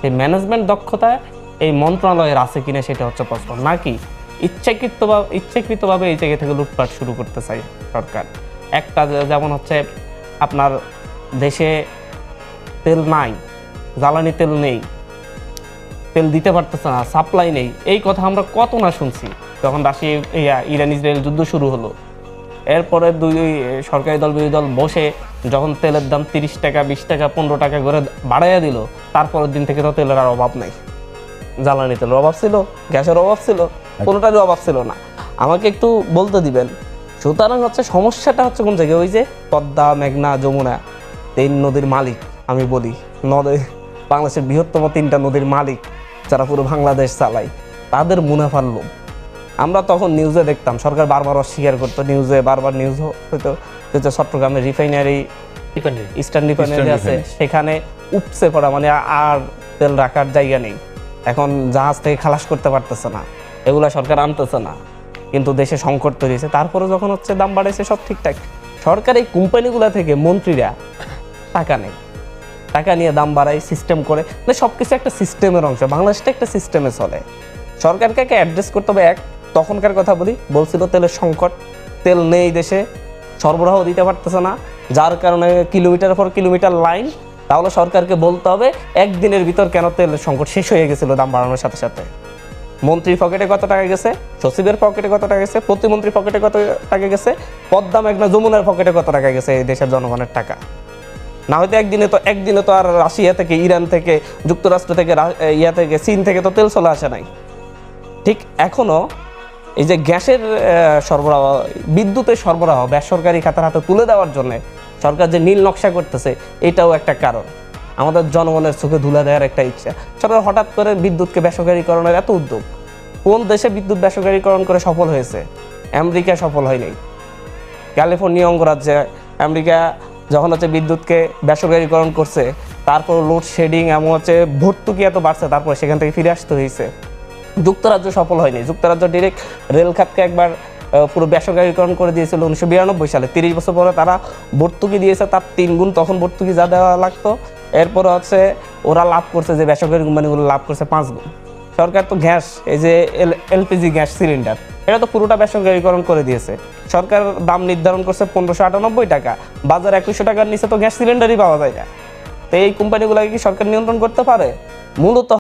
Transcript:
সেই ম্যানেজমেন্ট দক্ষতা এই মন্ত্রণালয়ের আছে কিনা সেটা হচ্ছে প্রশ্ন, নাকি ইচ্ছাকৃতভাবে এই জায়গা থেকে লুটপাট শুরু করতে চাই সরকার। একটা যেমন হচ্ছে আপনার দেশে তেল নাই, জ্বালানি তেল নেই, তেল দিতে পারতেছে না, সাপ্লাই নেই, এই কথা আমরা কত না শুনছি যখন ইরান ইসরায়েল যুদ্ধ শুরু হলো। এরপরে সরকারি দল বিরোধী দল বসে যখন তেলের দাম 30 টাকা 20 টাকা 15 টাকা করে বাড়াইয়া দিল, তারপরের দিন থেকে তো তেলের আর অভাব নাই। জ্বালানি তেলের অভাব ছিল, গ্যাসের অভাব ছিল, কোনোটারই অভাব ছিল না। আমাকে একটু বলতে দিবেন। সুতরাং হচ্ছে সমস্যাটা হচ্ছে কোন জায়গায়, ওই যে পদ্মা, মেঘনা, যমুনা 3 নদীর মালিক, আমি বলি বাংলাদেশের বৃহত্তম 3টা নদীর মালিক যারা পুরো বাংলাদেশ চালায়, তাদের মুনাফার লোভ। আমরা তখন নিউজে দেখতাম, সরকার বারবার অস্বীকার করতো, নিউজে বারবার নিউজ হইতো যে চট্টগ্রামের রিফাইনারি, ইস্টার্ন রিফাইনারি আছে, সেখানে উপচে পড়া, মানে আর তেল রাখার জায়গা নেই। এখন জাহাজ থেকে খালাস করতে পারতেছে না, এগুলা সরকার আনতেছে না, কিন্তু দেশে সংকট তৈরি হয়েছে। তারপরে যখন হচ্ছে দাম বাড়াইছে সব ঠিকঠাক, সরকার এই কোম্পানিগুলা থেকে মন্ত্রীরা টাকা নেই, টাকা নিয়ে দাম বাড়ায়, সিস্টেম করে, মানে সবকিছু একটা সিস্টেমের অংশ। বাংলাদেশটা একটা সিস্টেমে চলে। সরকারকে অ্যাড্রেস করতে হবে। তখনকার কথা বলছিল তেলের সংকট, তেল নেই দেশে, সরবরাহ দিতে পারতেছে না, যার কারণে কিলোমিটারের পর কিলোমিটার লাইন। তাহলে সরকারকে বলতে হবে একদিনের ভিতর কেন তেলের সংকট শেষ হয়ে গেছিল দাম বাড়ানোর সাথে সাথে। মন্ত্রীর পকেটে কত টাকা গেছে, সচিবের পকেটে কত টাকা গেছে, প্রতিমন্ত্রীর পকেটে কত টাকা গেছে, পদ্মা, মেঘনা, যমুনার পকেটে কত টাকা গেছে এই দেশের জনগণের টাকা। না হয়তো একদিনে তো আর রাশিয়া থেকে, ইরান থেকে, যুক্তরাষ্ট্র থেকে, চীন থেকে তো তেল চলে আসে নাই। ঠিক এখনো এই যে গ্যাসের সরবরাহ, বিদ্যুতের সরবরাহ বেসরকারি খাতার হাতে তুলে দেওয়ার জন্য সরকার যে নীল নকশা করতেছে, এটাও একটা কারণ। আমাদের জনগণের চোখে ধুলা দেওয়ার একটা ইচ্ছা। সরকার হঠাৎ করে বিদ্যুৎকে বেসরকারিকরণের এত উদ্যোগ। কোন দেশে বিদ্যুৎ বেসরকারিকরণ করে সফল হয়েছে? আমেরিকা সফল হয়নি। ক্যালিফোর্নিয়া অঙ্গরাজ্যে আমেরিকা যখন হচ্ছে বিদ্যুৎকে বেসরকারিকরণ করছে, তারপর লোডশেডিং এমন হচ্ছে ভর্তুকি এত বাড়ছে, তারপর সেখান থেকে ফিরে আসতে হয়েছে। যুক্তরাজ্য সফল হয়নি। যুক্তরাজ্য ডিরেক্ট রেল খাতকে একবার পুরো বেসরকারিকরণ করে দিয়েছিল 1992 সালে। 30 বছর পরে তারা ভর্তুকি দিয়েছে তার 3 গুণ, তখন ভর্তুকি যা দেওয়া লাগতো। এরপরে হচ্ছে ওরা লাভ করছে, যে বেসরকারি কোম্পানিগুলো লাভ করছে 5 গুণ। সরকার তো গ্যাস, এই যে এলপিজি গ্যাস সিলিন্ডার, এটা তো পুরোটা বেসরকারিকরণ করে দিয়েছে। সরকার দাম নির্ধারণ করছে 1598 টাকা, বাজার 2100 টাকার নিচে তো গ্যাস সিলিন্ডারই পাওয়া যায় না। তো এই কোম্পানিগুলোকে কি সরকার নিয়ন্ত্রণ করতে পারে? মূলত